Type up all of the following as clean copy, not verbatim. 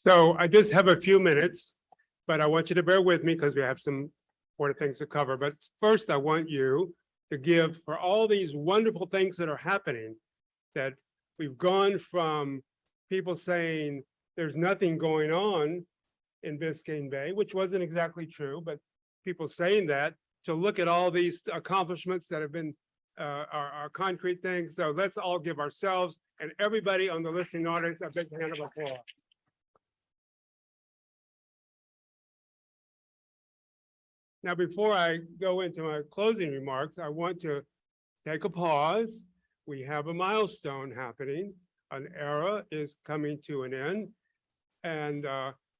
So I just have a few minutes, but I want you to bear with me because we have some important things to cover. But first, I want you to give for all these wonderful things that are happening, that we've gone from people saying there's nothing going on in Biscayne Bay, which wasn't exactly true, but people saying that, to look at all these accomplishments that have been our concrete things. So let's all give ourselves and everybody on the listening audience a big hand of applause. Now, before I go into my closing remarks, I want to take a pause. We have a milestone happening. An era is coming to an end, and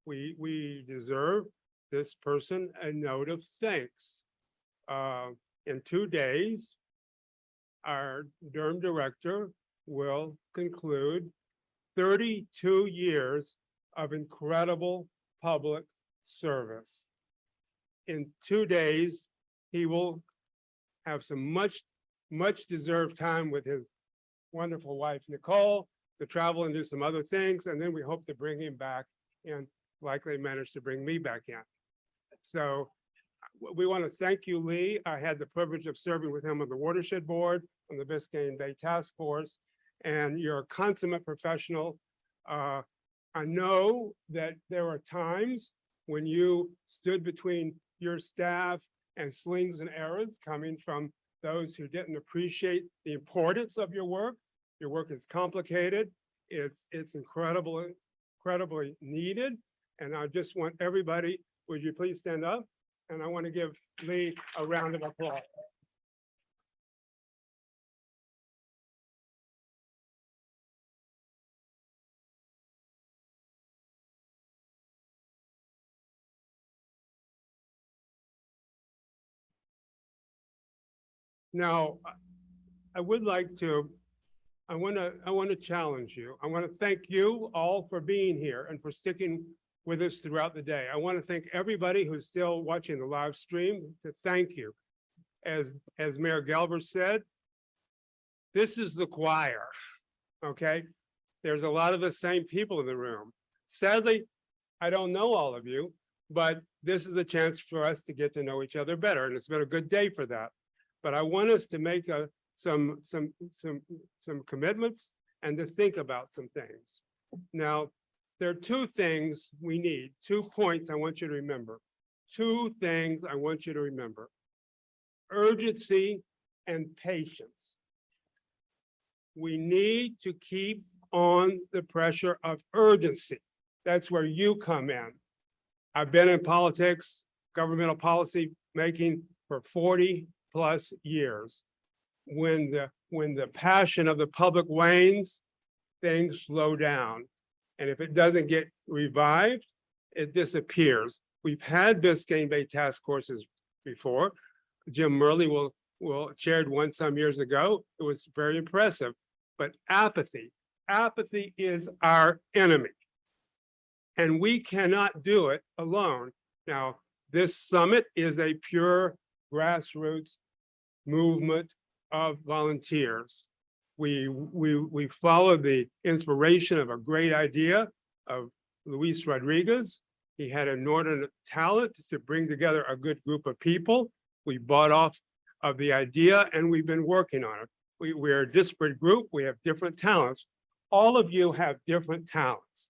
we deserve this person a note of thanks. In 2 days, our Durham director will conclude 32 years of incredible public service. In 2 days, he will have some much deserved time with his wonderful wife, Nicole, to travel and do some other things. And then we hope to bring him back and likely manage to bring me back in. So we want to thank you, Lee. I had the privilege of serving with him on the Watershed Board, on the Biscayne Bay Task Force, and you're a consummate professional. I know that there were times when you stood between your staff and slings and arrows coming from those who didn't appreciate the importance of your work. Your work is complicated. It's incredibly needed. And I just want everybody, would you please stand up? And I want to give Lee a round of applause. Now, I want to challenge you. I want to thank you all for being here and for sticking with us throughout the day. I want to thank everybody who's still watching the live stream, to thank you. As Mayor Galber said, this is the choir, okay? There's a lot of the same people in the room. Sadly, I don't know all of you, but this is a chance for us to get to know each other better, and it's been a good day for that. But I want us to make some commitments and to think about some things. Now, there are two things we need, 2 points I want you to remember. 2 things I want you to remember: urgency and patience. We need to keep on the pressure of urgency. That's where you come in. I've been in politics, governmental policy making for 40+ years. When the passion of the public wanes, things slow down. And if it doesn't get revived, it disappears. We've had Biscayne Bay task forces before. Jim Murley chaired one some years ago. It was very impressive. But apathy is our enemy. And we cannot do it alone. Now, this summit is a pure grassroots movement of volunteers. We followed the inspiration of a great idea of Luis Rodriguez. He had an inordinate talent to bring together a good group of people. We bought off of the idea and we've been working on it. We're a disparate group. We have different talents. All of you have different talents.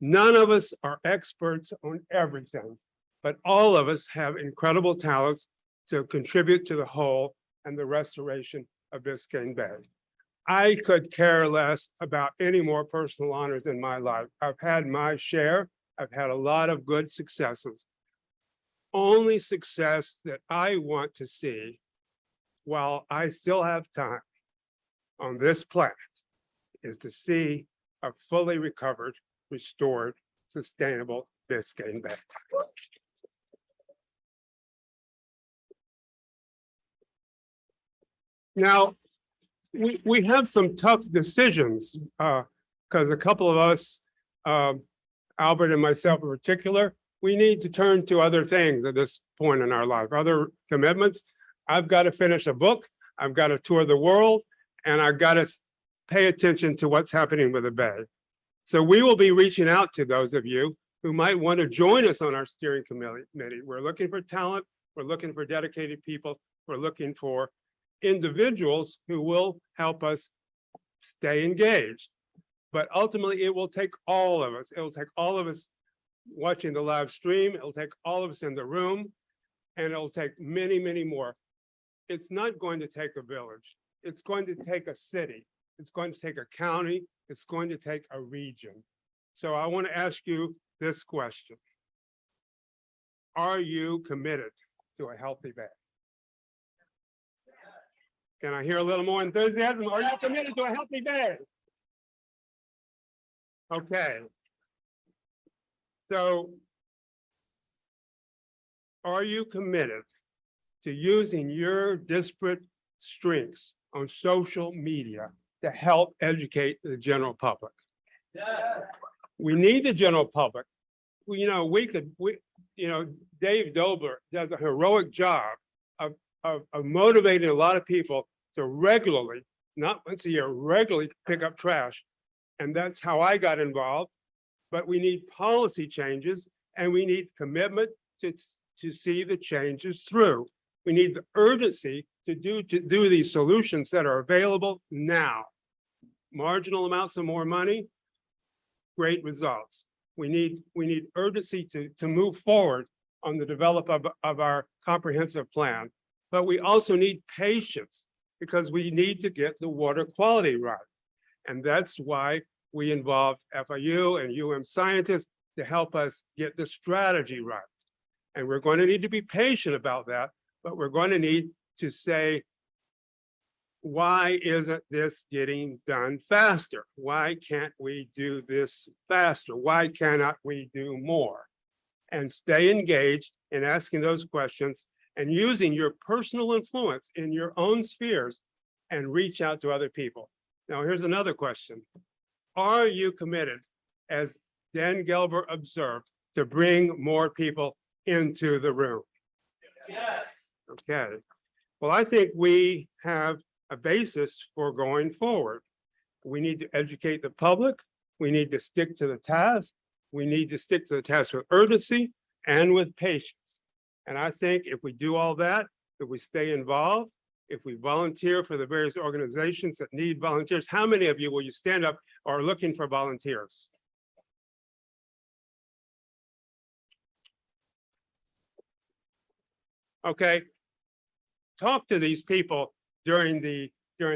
None of us are experts on everything, but all of us have incredible talents to contribute to the whole and the restoration of Biscayne Bay. I could care less about any more personal honors in my life. I've had my share. I've had a lot of good successes. Only success that I want to see while I still have time on this planet is to see a fully recovered, restored, sustainable Biscayne Bay. Now, we have some tough decisions because a couple of us, Albert and myself in particular, we need to turn to other things at this point in our life, other commitments. I've got to finish a book, I've got to tour the world, and I've got to pay attention to what's happening with the Bay. So we will be reaching out to those of you who might want to join us on our steering committee. We're looking for talent. We're looking for dedicated people. We're looking for individuals who will help us stay engaged. But ultimately, it will take all of us. It will take all of us watching the live stream. It'll take all of us in the room, and it'll take many, many more. It's not going to take a village. It's going to take a city. It's going to take a county. It's going to take a region. So I want to ask you this question. Are you committed to a healthy Bay? Can I hear a little more enthusiasm? Are you committed to a healthy Bay? Okay. So are you committed to using your disparate strengths on social media to help educate the general public? Yes. We need the general public. Dave Dobler does a heroic job of motivating a lot of people to regularly, not once a year, regularly pick up trash. And that's how I got involved. But we need policy changes, and we need commitment to see the changes through. We need the urgency to do these solutions that are available now. Marginal amounts of more money, great results. We need urgency to move forward on the development of our comprehensive plan. But we also need patience, because we need to get the water quality right. And that's why we involve FIU and scientists to help us get the strategy right. And we're going to need to be patient about that, but we're going to need to say, why isn't this getting done faster? Why can't we do this faster? Why cannot we do more? And stay engaged in asking those questions and using your personal influence in your own spheres and reach out to other people. Now, here's another question. Are you committed, as Dan Gelber observed, to bring more people into the room? Yes. Okay. Well, I think we have a basis for going forward. We need to educate the public. We need to stick to the task. We need to stick to the task with urgency and with patience. And I think if we do all that, if we stay involved, if we volunteer for the various organizations that need volunteers, how many of you will you stand up or are looking for volunteers? Okay. Talk to these people during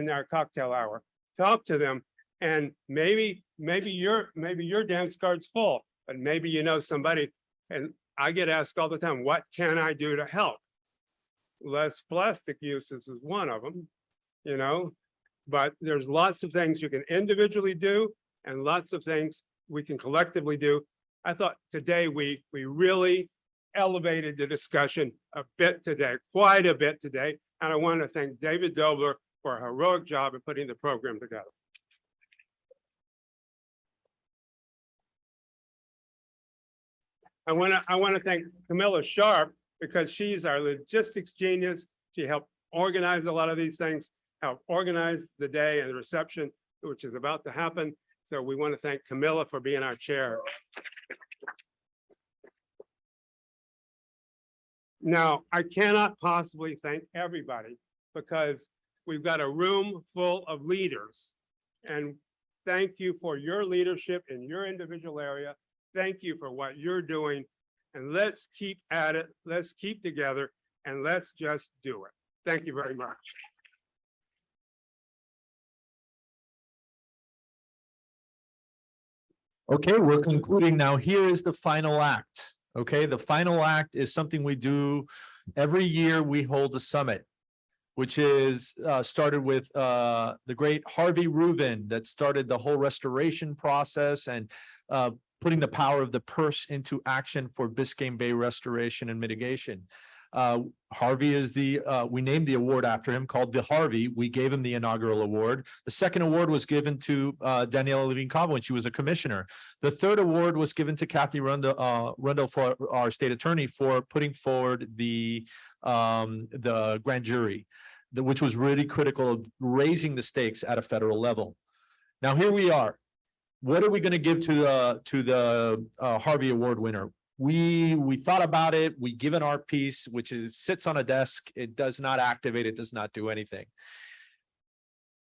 our cocktail hour. Talk to them, and maybe your dance card's full, but maybe you know somebody. And I get asked all the time, what can I do to help? Less plastic uses is one of them, but there's lots of things you can individually do and lots of things we can collectively do. I thought today we really elevated the discussion a bit today, quite a bit today. And I want to thank David Dobler for a heroic job in putting the program together. I want to thank Camilla Sharp, because she's our logistics genius. She helped organize a lot of these things, helped organize the day and the reception, which is about to happen. So we want to thank Camilla for being our chair. Now, I cannot possibly thank everybody, because we've got a room full of leaders. And thank you for your leadership in your individual area. Thank you for what you're doing. And let's keep at it. Let's keep together, and let's just do it. Thank you very much. Okay, we're concluding now. Here is the final act. Okay, the final act is something we do every year. We hold a summit, which is started with the great Harvey Rubin, that started the whole restoration process and putting the power of the purse into action for Biscayne Bay restoration and mitigation. Harvey is we named the award after him, called the Harvey. We gave him the inaugural award. The second award was given to Daniela Levine-Cava when she was a commissioner. The third award was given to Kathy Rundle, for our state attorney, for putting forward the grand jury, which was really critical of raising the stakes at a federal level. Now, here we are. what are we going to give to the Harvey Award winner? We thought about it. We given our piece, which is sits on a desk. It does not activate. It does not do anything.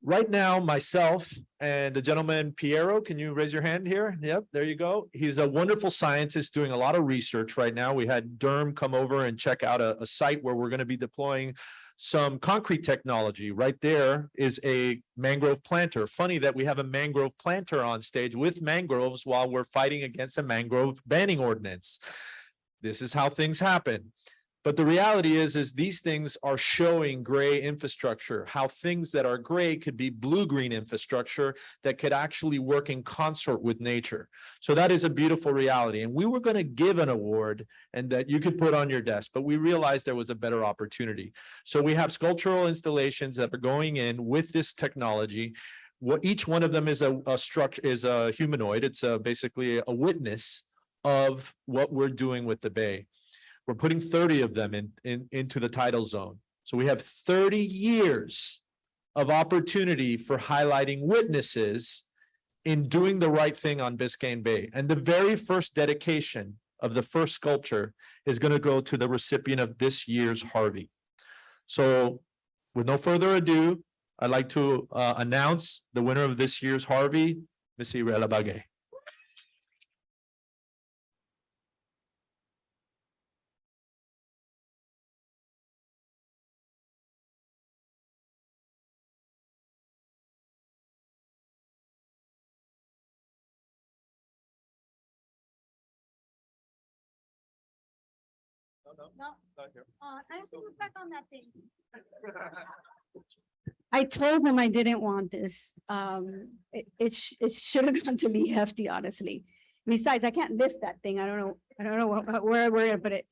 Right now, myself and the gentleman Piero, can you raise your hand here? Yep, there you go. He's a wonderful scientist doing a lot of research right now. We had Derm come over and check out a site where we're going to be deploying some concrete technology. Right there is a mangrove planter. Funny that we have a mangrove planter on stage with mangroves while we're fighting against a mangrove banning ordinance. This is how things happen. But the reality is these things are showing gray infrastructure, how things that are gray could be blue-green infrastructure that could actually work in consort with nature. So that is a beautiful reality. And we were going to give an award and that you could put on your desk, but we realized there was a better opportunity. So we have sculptural installations that are going in with this technology. What each one of them is a structure, is a humanoid. It's basically a witness of what we're doing with the bay. We're putting 30 of them into the tidal zone. So we have 30 years of opportunity for highlighting witnesses in doing the right thing on Biscayne Bay. And the very first dedication of the first sculpture is going to go to the recipient of this year's Harvey. So with no further ado, I'd like to announce the winner of this year's Harvey, Ms. Irela Bagay. No. I have to look back on that thing. I told them I didn't want this. It should have gone to Lee Hefty, honestly. Besides, I can't lift that thing. I don't know where we're gonna put it.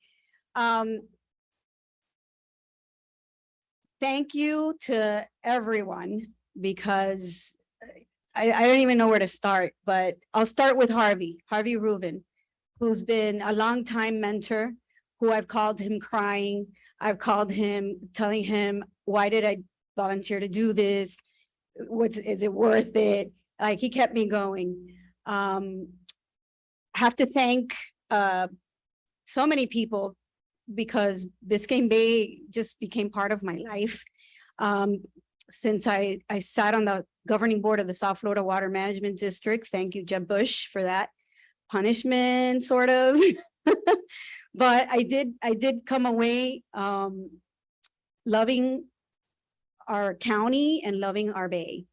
Thank you to everyone because I don't even know where to start, but I'll start with Harvey Rubin, who's been a longtime mentor, who I've called him crying. I've called him telling him, why did I volunteer to do this? Is it worth it? Like, he kept me going. Have to thank so many people because Biscayne Bay just became part of my life. Since I sat on the governing board of the South Florida Water Management District. Thank you, Jeb Bush, for that punishment, sort of. But I did come away loving our county and loving our bay.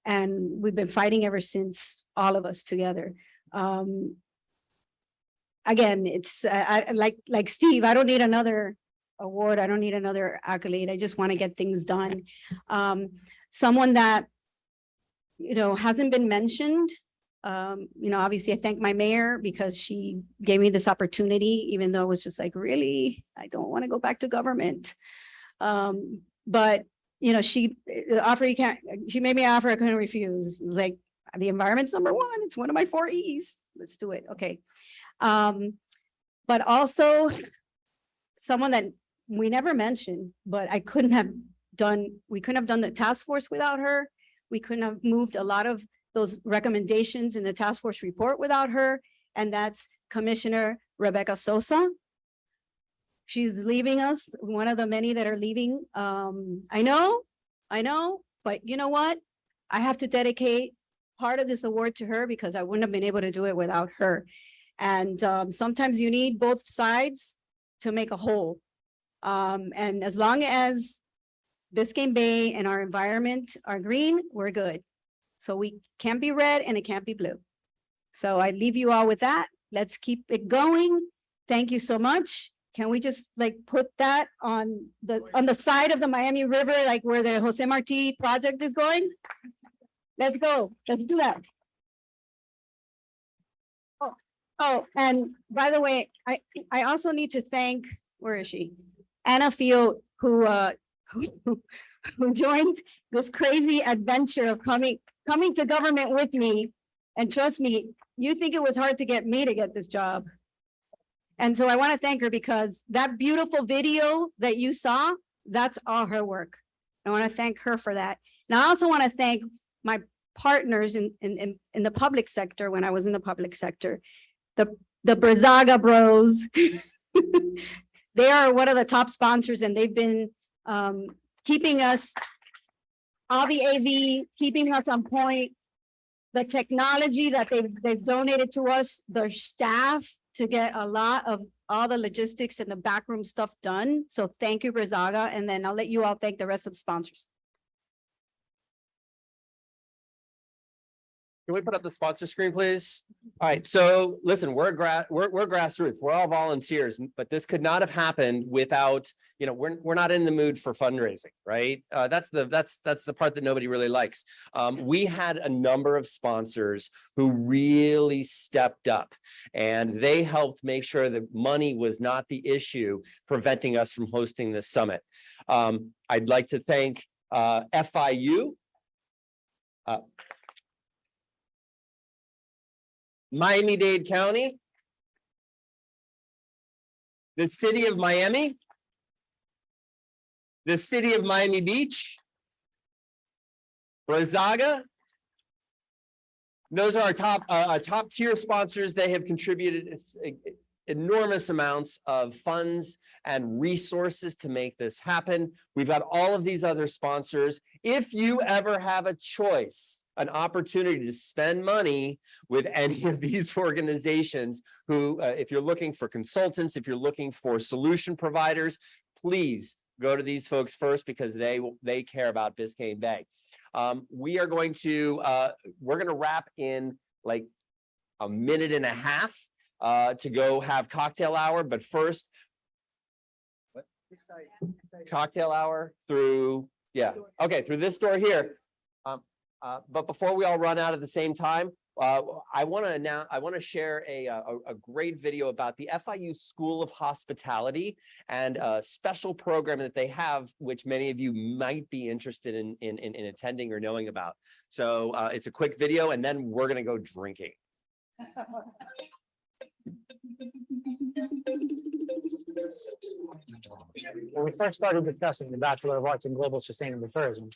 And we've been fighting ever since, all of us together. Again, it's like Steve, I don't need another award. I don't need another accolade. I just want to get things done. Someone that, hasn't been mentioned. Obviously I thank my mayor because she gave me this opportunity, even though it was just like, really, I don't want to go back to government. But she made me an offer I couldn't refuse. It was like, the environment's number one. It's one of my 4 E's. Let's do it. Okay. But also someone that we never mentioned, but we couldn't have done the task force without her. We couldn't have moved a lot of those recommendations in the task force report without her. And that's Commissioner Rebecca Sosa. She's leaving us, one of the many that are leaving. I know, but you know what? I have to dedicate part of this award to her because I wouldn't have been able to do it without her. And sometimes you need both sides to make a whole. And as long as Biscayne Bay and our environment are green, we're good. So we can't be red and it can't be blue. So I leave you all with that. Let's keep it going. Thank you so much. Can we just put that on the side of the Miami River, like where the Jose Marti project is going? Let's go. Let's do that. Oh, and by the way, I also need to thank, where is she? Anna Field, who joined this crazy adventure of coming to government with me. And trust me, you think it was hard to get me to get this job. And so I want to thank her because that beautiful video that you saw, that's all her work. I want to thank her for that. And I also want to thank my partners in the public sector, when I was in the public sector, the Brazaga Bros. They are one of the top sponsors, and they've been keeping us, all the AV, keeping us on point. The technology that they've donated to us, their staff, to get a lot of all the logistics and the backroom stuff done. So thank you, Brazaga, and then I'll let you all thank the rest of the sponsors. Can we put up the sponsor screen, please? All right, so listen, we're grassroots, we're all volunteers, but this could not have happened without, we're not in the mood for fundraising, right? That's the part that nobody really likes. We had a number of sponsors who really stepped up, and they helped make sure that money was not the issue preventing us from hosting this summit. I'd like to thank FIU. Miami-Dade County, the city of Miami, the city of Miami Beach, Brazaga. Those are our top tier sponsors. They have contributed enormous amounts of funds and resources to make this happen. We've got all of these other sponsors. If you ever have a choice, an opportunity to spend money with any of these organizations who, if you're looking for consultants, if you're looking for solution providers, please go to these folks first, because they care about Biscayne Bay. We're going to wrap in like a minute and a half to go have cocktail hour, but first, cocktail hour through, through this door here. But before we all run out at the same time, I want to share a great video about the FIU School of Hospitality and a special program that they have, which many of you might be interested in attending or knowing about. So it's a quick video, and then we're going to go drinking. When we first started discussing the Bachelor of Arts in Global Sustainable Tourism,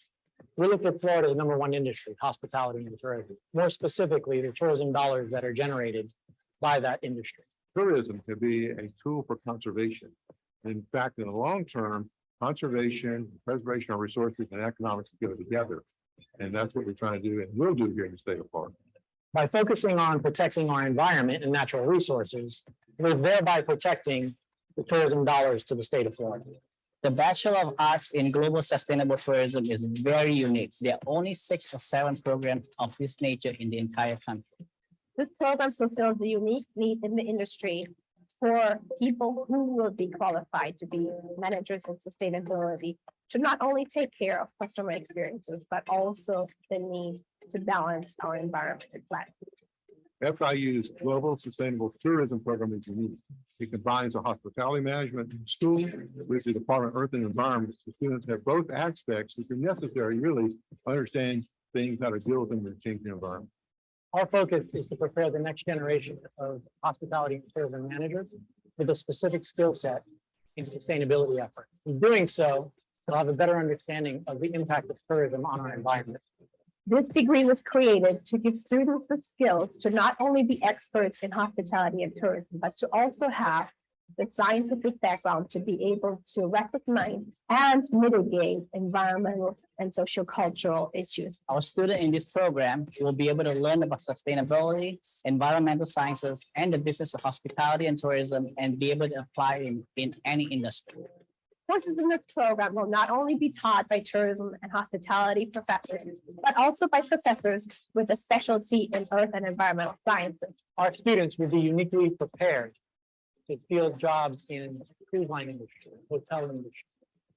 we looked at Florida's #1 industry, hospitality and tourism. More specifically, the tourism dollars that are generated by that industry. Tourism could be a tool for conservation. In fact, in the long term, conservation, preservation of resources, and economics go together. And that's what we're trying to do, and will do here in the state of Florida. By focusing on protecting our environment and natural resources, we're thereby protecting the tourism dollars to the state of Florida. The Bachelor of Arts in Global Sustainable Tourism is very unique. There are only 6 or 7 programs of this nature in the entire country. This program fulfills the unique need in the industry for people who will be qualified to be managers in sustainability, to not only take care of customer experiences, but also the need to balance our environment and planet. FIU's Global Sustainable Tourism Program is unique. It combines a hospitality management school with the Department of Earth and Environment. The students have both aspects that are necessary, really, to understand things how to deal with them in the changing environment. Our focus is to prepare the next generation of hospitality and tourism managers with a specific skill set in sustainability efforts. In doing so, they'll have a better understanding of the impact of tourism on our environment. This degree was created to give students the skills to not only be experts in hospitality and tourism, but to also have the scientific background to be able to recognize and mitigate environmental and sociocultural issues. Our students in this program will be able to learn about sustainability, environmental sciences, and the business of hospitality and tourism, and be able to apply in any industry. Courses in this program will not only be taught by tourism and hospitality professors, but also by professors with a specialty in earth and environmental sciences. Our students will be uniquely prepared to field jobs in the cruise line industry, hotel industry,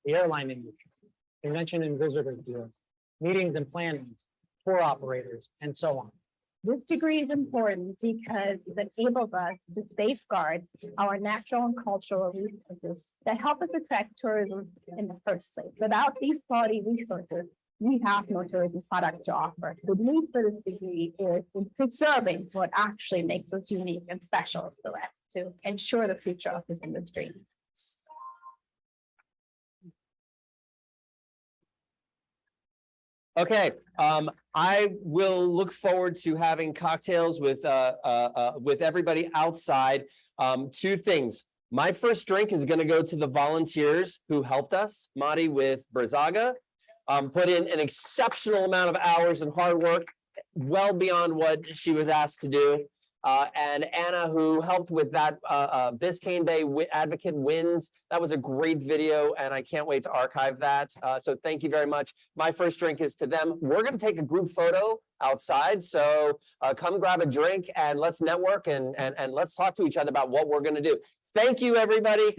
the airline industry, convention and visitor bureau, meetings and plannings, tour operators, and so on. This degree is important because it enables us to safeguard our natural and cultural resources that help us attract tourism in the first place. Without these quality resources, we have no tourism product to offer. The need for this degree is in preserving what actually makes us unique and special to ensure the future of this industry. Okay, I will look forward to having cocktails with everybody outside. Two things. My first drink is gonna go to the volunteers who helped us, Madi with Brazaga. Put in an exceptional amount of hours and hard work, well beyond what she was asked to do. And Anna, who helped with that Biscayne Bay Advocate Wins. That was a great video, and I can't wait to archive that. So thank you very much. My first drink is to them. We're going to take a group photo outside. So come grab a drink and let's network and let's talk to each other about what we're going to do. Thank you, everybody.